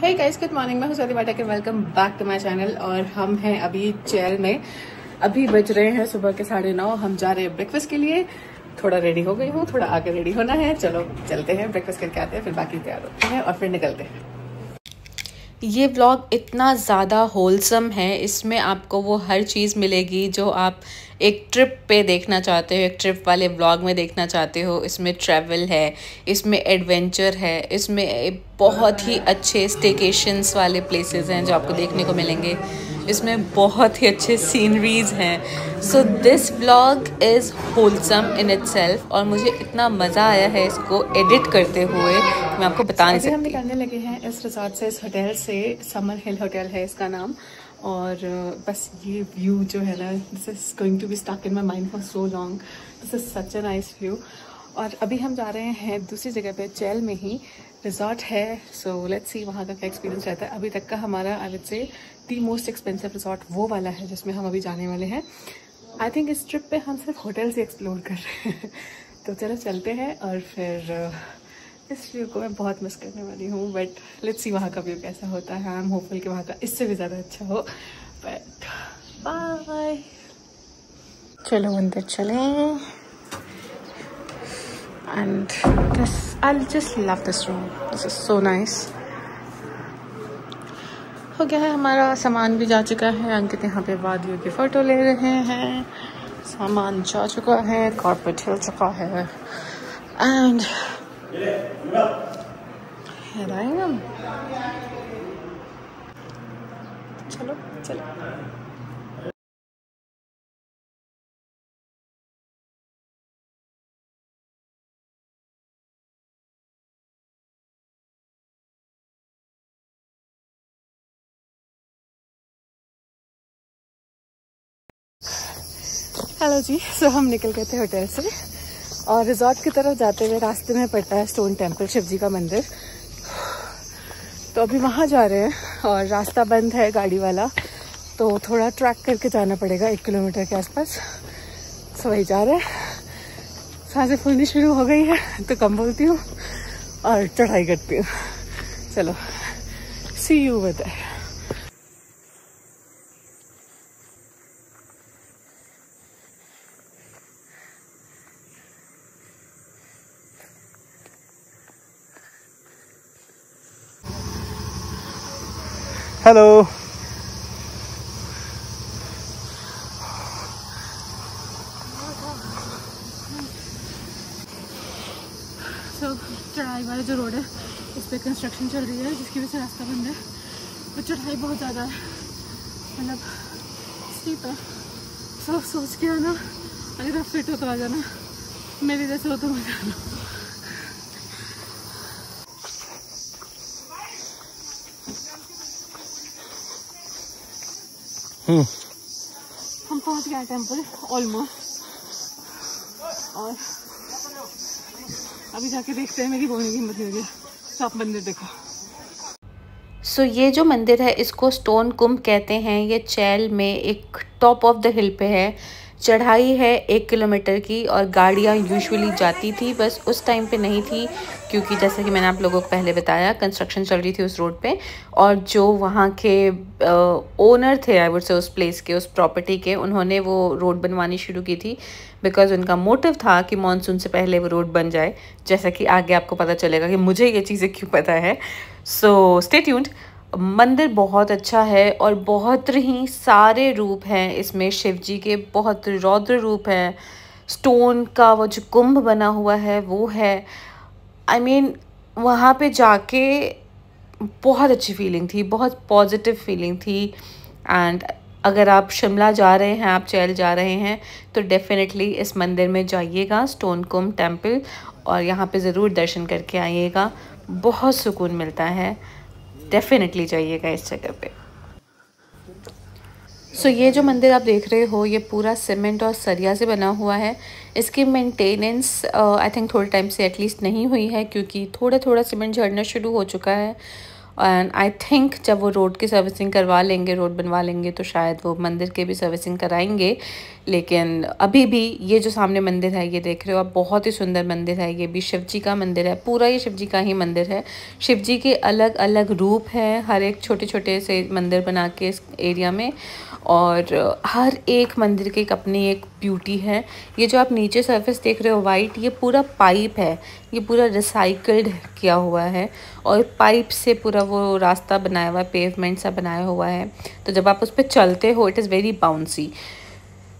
Hey guys, good morning. मैं हूं Swati Pathak and welcome back to my channel. और हम हैं अभी चैल में। अभी बज रहे हैं सुबह के 9:30। हम जा रहे हैं ब्रेकफास्ट के लिए। थोड़ा रेडी हो गई हूँ, थोड़ा आगे रेडी होना है। चलो चलते हैं, ब्रेकफास्ट करके आते हैं, फिर बाकी तैयार होते हैं और फिर निकलते हैं। ये व्लॉग इतना ज़्यादा होलसम है, इसमें आपको वो हर चीज़ मिलेगी जो आप एक ट्रिप पे देखना चाहते हो, एक ट्रिप वाले व्लॉग में देखना चाहते हो। इसमें ट्रैवल है, इसमें एडवेंचर है, इसमें बहुत ही अच्छे स्टेकेशंस वाले प्लेसेस हैं जो आपको देखने को मिलेंगे। इसमें बहुत ही अच्छे सीनरीज हैं। So this vlog is wholesome in itself और मुझे इतना मज़ा आया है इसको एडिट करते हुए, मैं आपको बता नहीं सकती। हम निकलने लगे हैं इस रिसोर्ट से, इस होटल से। समर हिल होटल है इसका नाम। और बस ये व्यू जो है ना, this is going to be stuck in my mind for so long. This is such a nice view. और अभी हम जा रहे हैं दूसरी जगह पे, चैल में ही रिजॉर्ट है। सो लेट्स सी वहाँ का क्या एक्सपीरियंस रहता है। अभी तक का हमारा I would say the most expensive resort वो वाला है जिसमें हम अभी जाने वाले हैं। आई थिंक इस ट्रिप पे हम सिर्फ होटल से एक्सप्लोर कर रहे हैं। तो चलो चलते हैं। और फिर इस व्यू को मैं बहुत मिस करने वाली हूँ, बट लेट्स सी वहाँ का व्यू कैसा होता है। आई एम होपफुल कि वहाँ का इससे भी ज़्यादा अच्छा हो। बट बाय, चलो अंदर चलें। And this, I'll just love this room. This is so nice. हो गया है, हमारा सामान भी जा चुका है। अंकित यहाँ पे वादियों की फोटो ले रहे हैं। सामान जा चुका है, कारपेट हिल चुका है। And here I am. चलो चलो। हेलो जी। सो हम निकल गए थे होटल से और रिजॉर्ट की तरफ जाते हुए रास्ते में पड़ता है स्टोन टेम्पल, शिव जी का मंदिर। तो अभी वहाँ जा रहे हैं और रास्ता बंद है गाड़ी वाला, तो थोड़ा ट्रैक करके जाना पड़ेगा 1 किलोमीटर के आसपास। सो वही जा रहे हैं। सांसें फूलनी शुरू हो गई है तो कम बोलती हूँ और चढ़ाई करती हूँ। चलो, सी यू विद देयर। हेलो। तो चढ़ाई वाला जो रोड है उस पर कंस्ट्रक्शन चल रही है, जिसकी वजह से रास्ता बंद है। और चढ़ाई बहुत ज़्यादा है, मतलब स्टीप है। सब सोच के आना, अगर आप फिट हो तो आ जाना, मेरे जैसे हो तो मत आना। हम पहुंच गए टेम्पल ऑलमोस्ट, और अभी जाके देखते हैं। मेरी बोलने की हिम्मत नहीं होगी। तो आप मंदिर देखो। सो ये जो मंदिर है इसको स्टोन कुंभ कहते हैं। ये चैल में एक टॉप ऑफ द हिल पे है। चढ़ाई है 1 किलोमीटर की और गाड़ियाँ यूजुअली जाती थी, बस उस टाइम पे नहीं थी क्योंकि जैसे कि मैंने आप लोगों को पहले बताया, कंस्ट्रक्शन चल रही थी उस रोड पे। और जो वहाँ के ओनर थे, आई वुड से उस प्लेस के, उस प्रॉपर्टी के, उन्होंने वो रोड बनवानी शुरू की थी बिकॉज उनका मोटिव था कि मानसून से पहले वो रोड बन जाए। जैसा कि आगे आपको पता चलेगा कि मुझे ये चीज़ें क्यों पता है। So stay tuned. मंदिर बहुत अच्छा है और बहुत ही सारे रूप हैं इसमें शिव जी के, बहुत रौद्र रूप है। स्टोन का वो जो कुंभ बना हुआ है वो है। आई मीन वहाँ पे जाके बहुत अच्छी फीलिंग थी, बहुत पॉजिटिव फीलिंग थी। एंड अगर आप शिमला जा रहे हैं, आप चैल जा रहे हैं, तो डेफिनेटली इस मंदिर में जाइएगा, स्टोन कुंभ टेम्पल, और यहाँ पे ज़रूर दर्शन करके आइएगा। बहुत सुकून मिलता है। डेफिनेटली जाइएगा इस जगह पे। सो ये जो मंदिर आप देख रहे हो, ये पूरा सीमेंट और सरिया से बना हुआ है। इसकी मेंटेनेंस आई थिंक थोड़े टाइम से एटलीस्ट नहीं हुई है क्योंकि थोड़ा थोड़ा सीमेंट झड़ना शुरू हो चुका है। एंड आई थिंक जब वो रोड की सर्विसिंग करवा लेंगे, रोड बनवा लेंगे, तो शायद वो मंदिर के भी सर्विसिंग कराएंगे। लेकिन अभी भी ये जो सामने मंदिर है, ये देख रहे हो आप, बहुत ही सुंदर मंदिर है। ये भी शिव जी का मंदिर है, पूरा ये शिव जी का ही मंदिर है। शिव जी के अलग अलग रूप हैं, हर एक छोटे छोटे से मंदिर बना के इस एरिया में, और हर एक मंदिर की एक अपनी एक ब्यूटी है। ये जो आप नीचे सरफेस देख रहे हो वाइट, ये पूरा पाइप है, ये पूरा रिसाइकल्ड किया हुआ है, और पाइप से पूरा वो रास्ता बनाया हुआ है, पेवमेंट सा बनाया हुआ है। तो जब आप उस पर चलते हो, इट इज़ वेरी बाउंसी।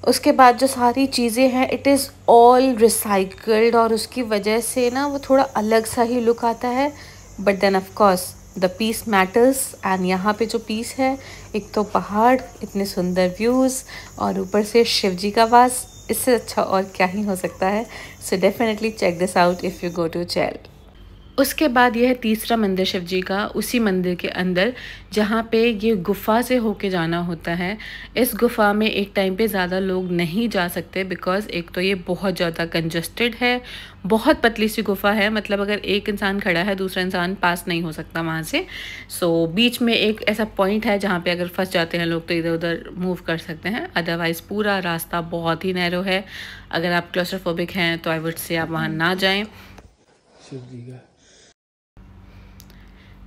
उसके बाद जो सारी चीज़ें हैं, इट इज़ ऑल रिसाइकल्ड, और उसकी वजह से ना वो थोड़ा अलग सा ही लुक आता है। But then of course the peace matters, and यहाँ पे जो पीस है, एक तो पहाड़, इतने सुंदर व्यूज़, और ऊपर से शिव जी का वास, इससे अच्छा और क्या ही हो सकता है। So definitely check this out if you go to चैल। उसके बाद यह है तीसरा मंदिर शिव जी का, उसी मंदिर के अंदर, जहाँ पे ये गुफ़ा से होके जाना होता है। इस गुफ़ा में एक टाइम पे ज़्यादा लोग नहीं जा सकते, बिकॉज़ एक तो ये बहुत ज़्यादा कंजस्टेड है, बहुत पतली सी गुफ़ा है, मतलब अगर एक इंसान खड़ा है दूसरा इंसान पास नहीं हो सकता वहाँ से। सो बीच में एक ऐसा पॉइंट है जहाँ पे अगर फंस जाते हैं लोग तो इधर उधर मूव कर सकते हैं, अदरवाइज़ पूरा रास्ता बहुत ही नैरो है। अगर आप क्लॉस्ट्रोफोबिक हैं तो आई वुड से आप वहाँ ना जाएँ। शिव जी का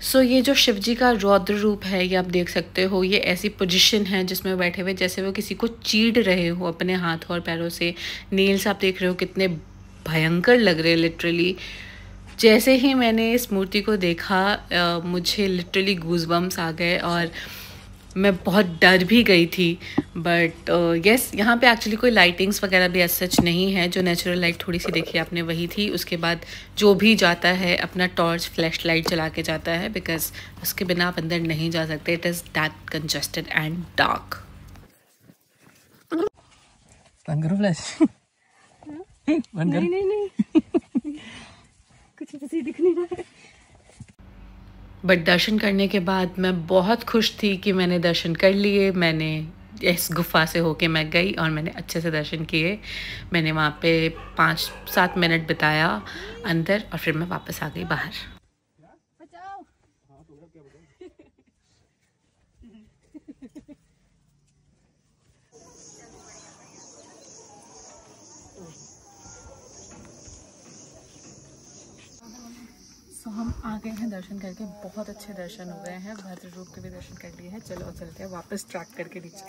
सो ये जो शिव जी का रौद्र रूप है, ये आप देख सकते हो, ये ऐसी पोजीशन है जिसमें बैठे हुए जैसे वो किसी को चीड़ रहे हो अपने हाथों और पैरों से। नेल्स आप देख रहे हो कितने भयंकर लग रहे हैं लिटरली। जैसे ही मैंने इस मूर्ति को देखा मुझे लिटरली गूज़बम्स आ गए, और मैं बहुत डर भी गई थी। बट यस, यहाँ पे एक्चुअली कोई लाइटिंग्स वगैरह भी सच नहीं है, जो नेचुरल लाइट थोड़ी सी देखी आपने वही थी। उसके बाद जो भी जाता है अपना टॉर्च फ्लैश लाइट चला के जाता है, बिकॉज उसके बिना आप अंदर नहीं जा सकते, it is that congested and dark. बंद करो फ्लैश। बंद करो। नहीं कुछ ऐसे दिख नहीं रहा है। बट दर्शन करने के बाद मैं बहुत खुश थी कि मैंने दर्शन कर लिए। मैंने इस गुफ़ा से होके मैं गई और मैंने अच्छे से दर्शन किए। मैंने वहाँ पे 5-7 मिनट बिताया अंदर, और फिर मैं वापस आ गई बाहर। तो हम आ गए हैं दर्शन करके, बहुत अच्छे दर्शन हो गए हैं, भद्र रूप के भी दर्शन कर लिए हैं। चलो चलते हैं वापस ट्रैक करके नीचे।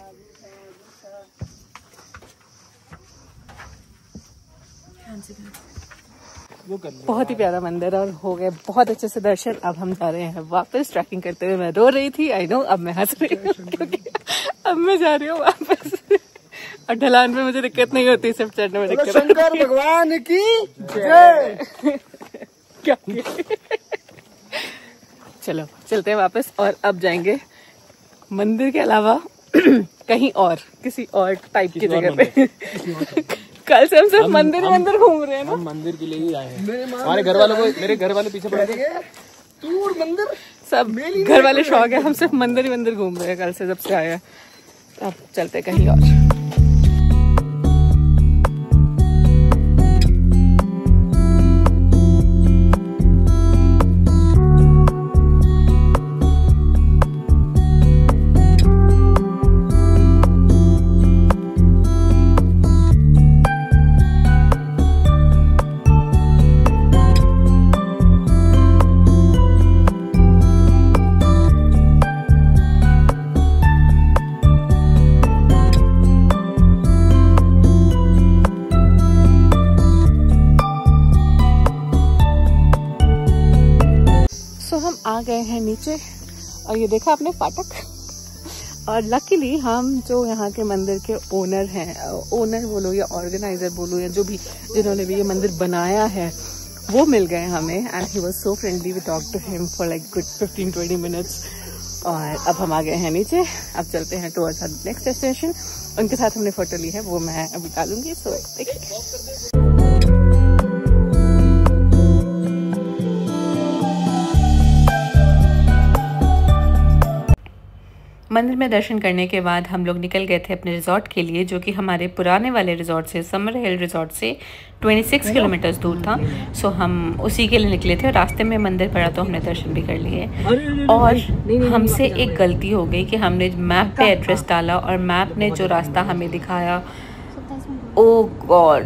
बहुत ही प्यारा मंदिर और हो गए बहुत अच्छे से दर्शन। अब हम जा रहे हैं वापस ट्रैकिंग करते हुए। मैं रो रही थी, आई नो, अब मैं हंस रही हूँ क्योंकि अब मैं जा रही हूँ वापस। और ढलान में मुझे दिक्कत नहीं होती, सिर्फ चढ़ने में दिक्कत। शंकर भगवान की जय। क्या चलो चलते हैं वापस, और अब जाएंगे मंदिर के अलावा कहीं और, किसी और टाइप की जगह पे। कल से हम सिर्फ मंदिर घूम रहे हैं ना। हम मंदिर के लिए ही आए हैं। हमारे घर वालों को, मेरे घर वाले पीछे पड़े थे, दूर मंदिर, सब घर वाले शौक है, हम सिर्फ मंदिर घूम रहे हैं कल से जब से आए हैं। अब चलते कहीं और। हम आ गए हैं नीचे, और ये देखा आपने फाटक। और लकीली हम जो यहाँ के मंदिर के ओनर हैं, ओनर बोलो या ऑर्गेनाइजर बोलो या जो भी, जिन्होंने भी ये मंदिर बनाया है, वो मिल गए हमें। And he was so friendly, we talk to him for like good 15-20 minutes. और अब हम आ गए हैं नीचे, अब चलते हैं टुवर्ड्स नेक्स्ट डेस्टिनेशन। उनके साथ हमने फोटो ली है, वो मैं अभी डालूंगी। सो देखिए, मंदिर में दर्शन करने के बाद हम लोग निकल गए थे अपने रिजॉर्ट के लिए, जो कि हमारे पुराने वाले रिजॉर्ट से, समर हिल रिजॉर्ट से 26 किलोमीटर्स दूर था। सो हम उसी के लिए निकले थे और रास्ते में मंदिर पड़ा तो हमने दर्शन भी कर लिए। और हमसे एक गलती हो गई कि हमने मैप पे एड्रेस डाला और मैप ने जो रास्ता हमें दिखाया, ओ गॉड,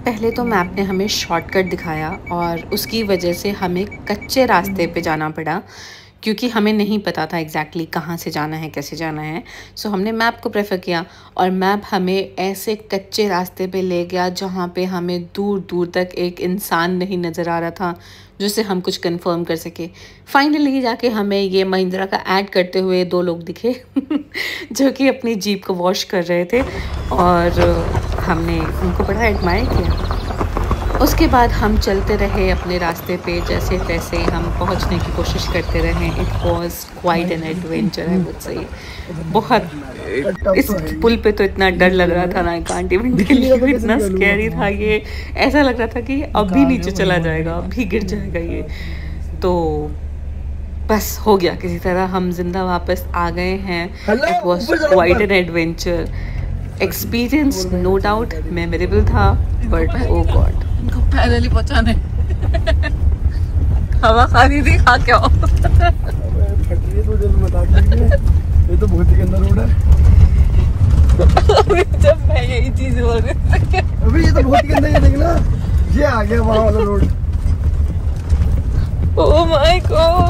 पहले तो मैप ने हमें शॉर्टकट दिखाया और उसकी वजह से हमें कच्चे रास्ते पे जाना पड़ा, क्योंकि हमें नहीं पता था एग्जैक्टली कहाँ से जाना है, कैसे जाना है। सो हमने मैप को प्रेफर किया और मैप हमें ऐसे कच्चे रास्ते पे ले गया जहाँ पे हमें दूर दूर तक एक इंसान नहीं नज़र आ रहा था जिससे हम कुछ कंफर्म कर सके। फाइनली जाके हमें ये महिंद्रा का ऐड करते हुए 2 लोग दिखे जो कि अपनी जीप को वॉश कर रहे थे और हमने उनको बड़ा एडमायर किया। उसके बाद हम चलते रहे अपने रास्ते पे, जैसे तैसे हम पहुंचने की कोशिश करते रहे। It was quite an adventure, I would say. बहुत, इस पुल पे तो इतना डर लग रहा था ना, I can't even tell you, इतना स्कैरी था ये। ऐसा लग रहा था कि अभी नीचे चला जाएगा, अभी गिर जाएगा ये। तो बस हो गया, किसी तरह हम जिंदा वापस आ गए हैं। It was quite an adventure experience, no doubt memorable था, बट ओ गॉड, इनको पैदल ही पहुंचाने हवा खानी थी, खा क्या हो। ये तो बहुत ही गंदा रोड है। जब मैं यही चीज बोल रही थी, अभी ये तो बहुत ही गंदा, ये देखना, ये आ गया वहाँ वाला रोड। ओह माय गॉड,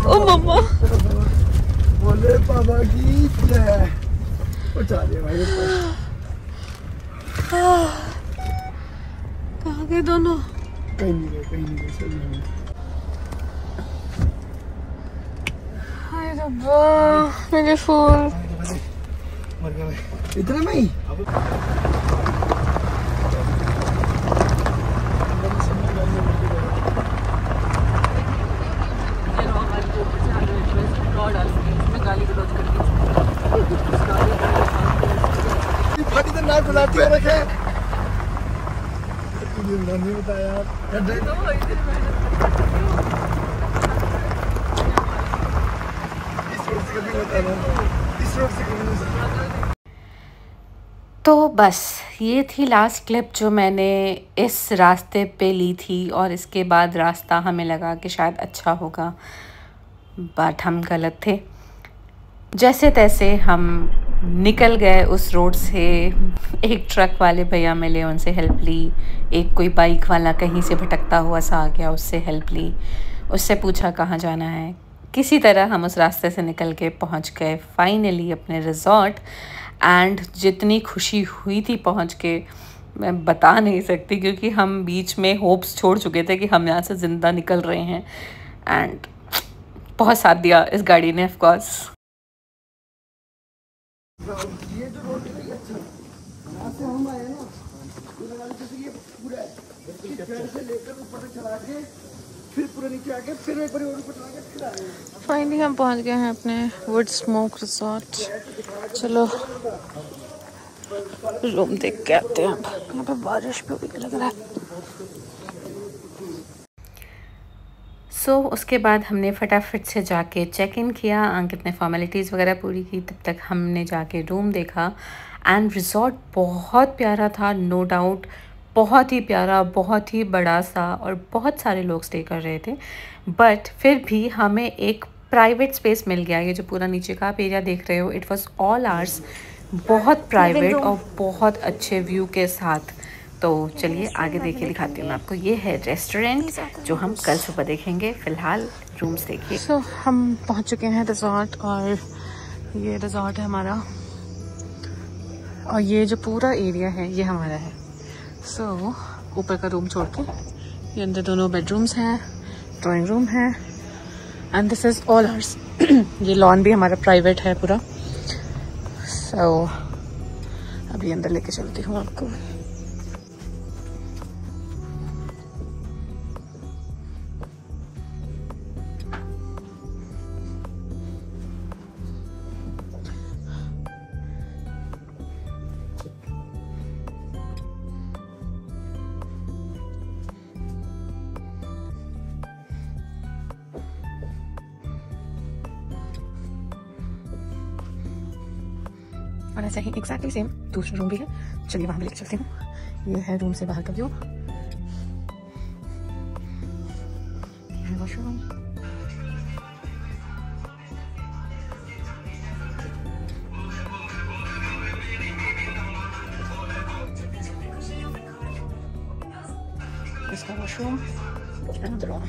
ओ मम्मा, बोले पापा की जय। चलिए भाई, कहाँ गए दोनों? कहीं नहीं गए, कहीं नहीं गए, चल रहे हैं। हाय रब्बा, मेरे फूल मर गया भाई, इतने में ही। रखे नहीं बताया तो बस ये थी लास्ट क्लिप जो मैंने इस रास्ते पे ली थी। और इसके बाद रास्ता हमें लगा कि शायद अच्छा होगा, बट हम गलत थे। जैसे तैसे हम निकल गए उस रोड से। एक ट्रक वाले भैया मिले, उनसे हेल्प ली। एक कोई बाइक वाला कहीं से भटकता हुआ सा आ गया, उससे हेल्प ली। उससे पूछा कहाँ जाना है। किसी तरह हम उस रास्ते से निकल के पहुँच गए फाइनली अपने रिज़ॉर्ट। एंड जितनी खुशी हुई थी पहुँच के, मैं बता नहीं सकती, क्योंकि हम बीच में होप्स छोड़ चुके थे कि हम यहाँ से ज़िंदा निकल रहे हैं। एंड बहुत साथ दिया इस गाड़ी ने, ऑफ कोर्स। ये जो रोड है अच्छा, यहाँ से हम आए ना, तो लगा जैसे ये पूरा है, से लेकर ऊपर तक चला के फिर पूरे नीचे आके फिर एक बार ऊपर चला के फिर आए। फाइनली हम पहुंच गए हैं अपने वुड स्मोक रिजॉर्ट। चलो रूम देख के आते हैं। अब यहाँ पे बारिश भी हुई लग रहा है। सो उसके बाद हमने फटाफट से जाके चेक इन किया, अंकित ने फॉर्मेलिटीज़ वगैरह पूरी की। तब तक हमने जाके रूम देखा। एंड रिज़ॉर्ट बहुत प्यारा था, नो डाउट, बहुत ही प्यारा, बहुत ही बड़ा सा, और बहुत सारे लोग स्टे कर रहे थे। बट फिर भी हमें एक प्राइवेट स्पेस मिल गया। ये जो पूरा नीचे का आप एरिया देख रहे हो, इट वॉज ऑल आवर्स, बहुत प्राइवेट और बहुत अच्छे व्यू के साथ। तो चलिए आगे देखिए, दिखाती हूँ मैं आपको। ये है रेस्टोरेंट जो हम कल सुबह देखेंगे। फ़िलहाल रूम्स देखिए। सो हम पहुँच चुके हैं रिजॉर्ट, और ये रिजॉर्ट है हमारा, और ये जो पूरा एरिया है ये हमारा है। सो ऊपर का रूम छोड़ के ये अंदर दोनों बेडरूम्स हैं, ड्राइंग रूम है, and this is all hours. ये लॉन भी हमारा प्राइवेट है पूरा। सो अभी अंदर लेके चलती हूँ आपको। और ऐसा ही एग्जैक्टली सेम दूसरा रूम भी है। चलिए वहाँ भी लेकर चलती हूँ। ये है रूम से बाहर का व्यू। वॉशरूम, इसका washroom, another room.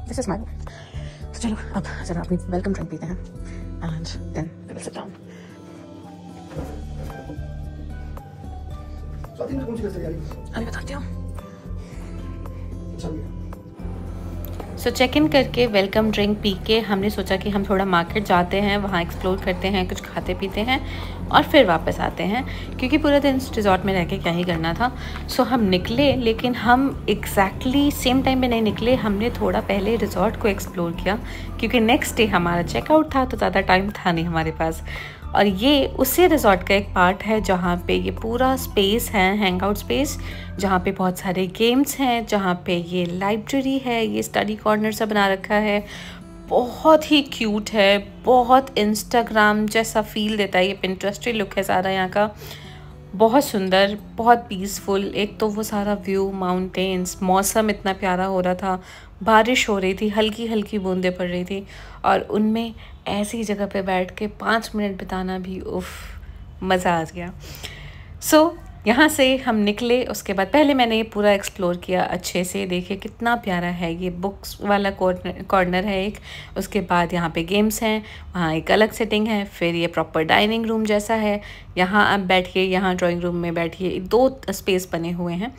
This is my room. तो चलो अब जरा अपनी वेलकम ड्रिंक पीते हैं and then we will sit down. अभी बताती हूँ। सो चेक इन करके वेलकम ड्रिंक पी के हमने सोचा कि हम थोड़ा मार्केट जाते हैं, वहाँ एक्सप्लोर करते हैं, कुछ खाते पीते हैं और फिर वापस आते हैं, क्योंकि पूरा दिन रिजॉर्ट में रह के क्या ही करना था। सो हम निकले, लेकिन हम एग्जैक्टली सेम टाइम पे नहीं निकले। हमने थोड़ा पहले रिजॉर्ट को एक्सप्लोर किया, क्योंकि नेक्स्ट डे हमारा चेकआउट था, तो ज़्यादा टाइम था नहीं हमारे पास। और ये उसी रिजॉर्ट का एक पार्ट है जहाँ पे ये पूरा स्पेस है, हैंग आउट स्पेस, जहाँ पे बहुत सारे गेम्स हैं, जहाँ पे ये लाइब्रेरी है, ये स्टडी कॉर्नर सा बना रखा है। बहुत ही क्यूट है, बहुत इंस्टाग्राम जैसा फील देता है। ये पिंटरेस्टी लुक है सारा यहाँ का, बहुत सुंदर, बहुत पीसफुल। एक तो वो सारा व्यू, माउंटेन्स, मौसम इतना प्यारा हो रहा था, बारिश हो रही थी, हल्की हल्की बूंदें पड़ रही थी, और उनमें ऐसी जगह पे बैठ के 5 मिनट बिताना भी उफ, मज़ा आ गया। सो यहाँ से हम निकले। उसके बाद पहले मैंने ये पूरा एक्सप्लोर किया अच्छे से। देखिए कितना प्यारा है, ये बुक्स वाला कॉर्नर है एक। उसके बाद यहाँ पे गेम्स हैं, वहाँ एक अलग सेटिंग है। फिर ये प्रॉपर डाइनिंग रूम जैसा है, यहाँ आप बैठिए, यहाँ ड्राइंग रूम में बैठिए, 2 स्पेस बने हुए हैं।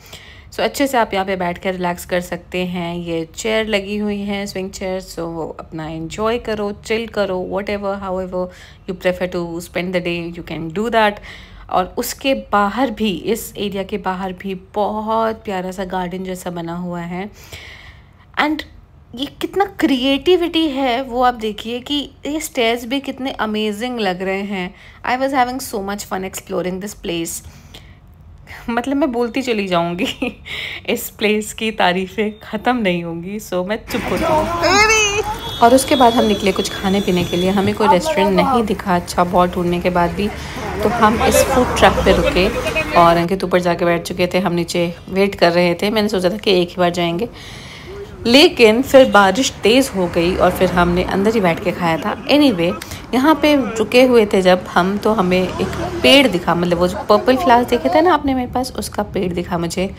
सो अच्छे से आप यहाँ पे बैठ कर रिलैक्स कर सकते हैं। ये चेयर लगी हुई हैं, स्विंग चेयर। सो अपना एंजॉय करो, चिल करो, whatever however you prefer to spend the day, you can do that. और उसके बाहर भी, इस एरिया के बाहर भी बहुत प्यारा सा गार्डन जैसा बना हुआ है। एंड ये कितना क्रिएटिविटी है वो आप देखिए, कि ये स्टेयर्स भी कितने अमेजिंग लग रहे हैं। I was having so much fun exploring this place. मतलब मैं बोलती चली जाऊंगी इस प्लेस की तारीफ़ें ख़त्म नहीं होंगी। सो मैं चुप हो जाऊँ। और उसके बाद हम निकले कुछ खाने पीने के लिए। हमें कोई रेस्टोरेंट नहीं दिखा अच्छा, बहुत ढूंढने के बाद भी। तो हम इस फूड ट्रक पे रुके और अंकित ऊपर जाके बैठ चुके थे, हम नीचे वेट कर रहे थे। मैंने सोचा था कि एक ही बार जाएंगे, लेकिन फिर बारिश तेज़ हो गई और फिर हमने अंदर ही बैठ के खाया था। एनीवे, यहाँ पे रुके हुए थे जब हम, तो हमें एक पेड़ दिखा, मतलब वो जो पर्पल फ्लावर्स देखे थे ना आपने मेरे पास, उसका पेड़ दिखा मुझे।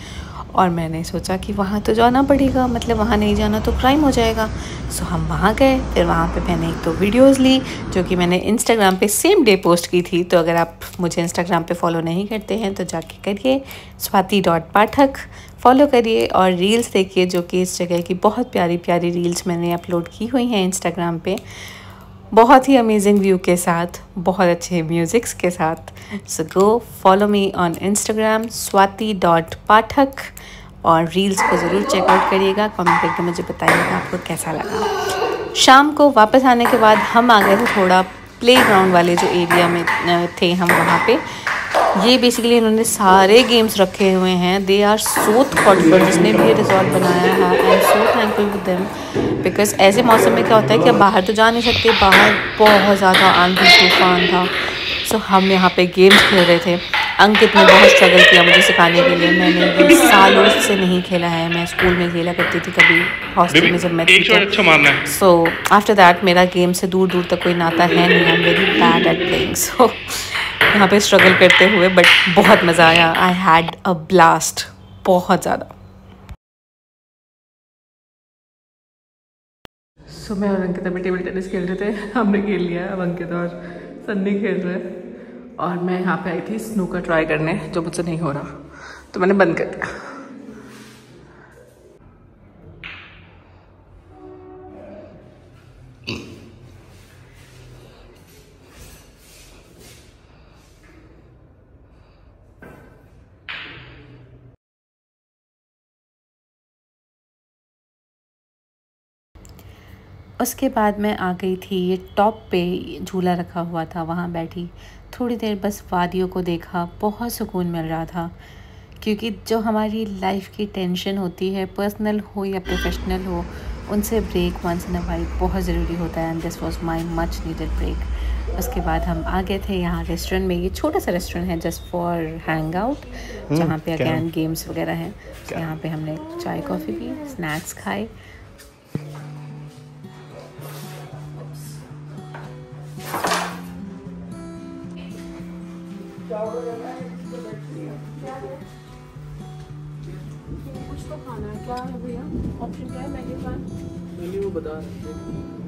और मैंने सोचा कि वहाँ तो जाना पड़ेगा, मतलब वहाँ नहीं जाना तो क्राइम हो जाएगा। सो हम वहाँ गए। फिर वहाँ पे मैंने एक 2 वीडियोज़ ली, जो कि मैंने इंस्टाग्राम पे सेम डे पोस्ट की थी। तो अगर आप मुझे इंस्टाग्राम पे फॉलो नहीं करते हैं तो जाके करिए, swati.pathak फॉलो करिए और रील्स देखिए, जो कि इस जगह की बहुत प्यारी प्यारी रील्स मैंने अपलोड की हुई हैं इंस्टाग्राम पे, बहुत ही अमेजिंग व्यू के साथ, बहुत अच्छे म्यूज़िक्स के साथ। So go follow me on Instagram swati.pathak और रील्स को ज़रूर चेकआउट करिएगा। कमेंट करके मुझे बताइएगा आपको कैसा लगा। शाम को वापस आने के बाद हम आ गए थे थोड़ा प्लेग्राउंड वाले जो एरिया में थे हम, वहाँ पे ये बेसिकली इन्होंने सारे गेम्स रखे हुए हैं। दे आर सो थॉटफुल, जिसने भी ये रिजॉर्ट बनाया है। I am so thankful with them, because ऐसे मौसम में क्या होता है कि अब बाहर तो जा नहीं सकते, बाहर बहुत ज़्यादा आंधी तूफान था। सो हम यहाँ पे गेम्स खेल रहे थे। अंकित ने बहुत स्ट्रगल किया मुझे सिखाने के लिए। मैंने ये सालों से नहीं खेला है, मैं स्कूल में खेला करती थी कभी, हॉस्टल में जब मैं थी। सो आफ्टर दैट मेरा गेम से दूर दूर तक कोई नाता है नहीं। I am very bad at playing. So यहाँ पे स्ट्रगल करते हुए, बट बहुत मज़ा आया। आई हैड अ ब्लास्ट, बहुत ज़्यादा। सो मैं और अंकिता भी टेबल टेनिस खेल रहे थे, हमने खेल लिया। अब अंकित और सन्नी खेल रहे हैं और मैं यहाँ पे आई थी स्नूकर ट्राई करने, जो मुझसे नहीं हो रहा, तो मैंने बंद कर दिया। उसके बाद मैं आ गई थी, ये टॉप पे झूला रखा हुआ था, वहाँ बैठी थोड़ी देर, बस वादियों को देखा, बहुत सुकून मिल रहा था। क्योंकि जो हमारी लाइफ की टेंशन होती है, पर्सनल हो या प्रोफेशनल हो, उनसे break once in a while बहुत ज़रूरी होता है, and this was my much needed break. उसके बाद हम आ गए थे यहाँ रेस्टोरेंट में। ये छोटा सा रेस्टोरेंट है जस्ट फॉर हैंग आउट, जहाँ पे अगैन गेम्स वगैरह हैं। यहाँ पे हमने चाय कॉफ़ी पी, स्नैक्स खाए। कुछ तो खाना है, क्या है भैया? ऑप्शन क्या है? मैगी खाना? मेन्यू बता रहे थे।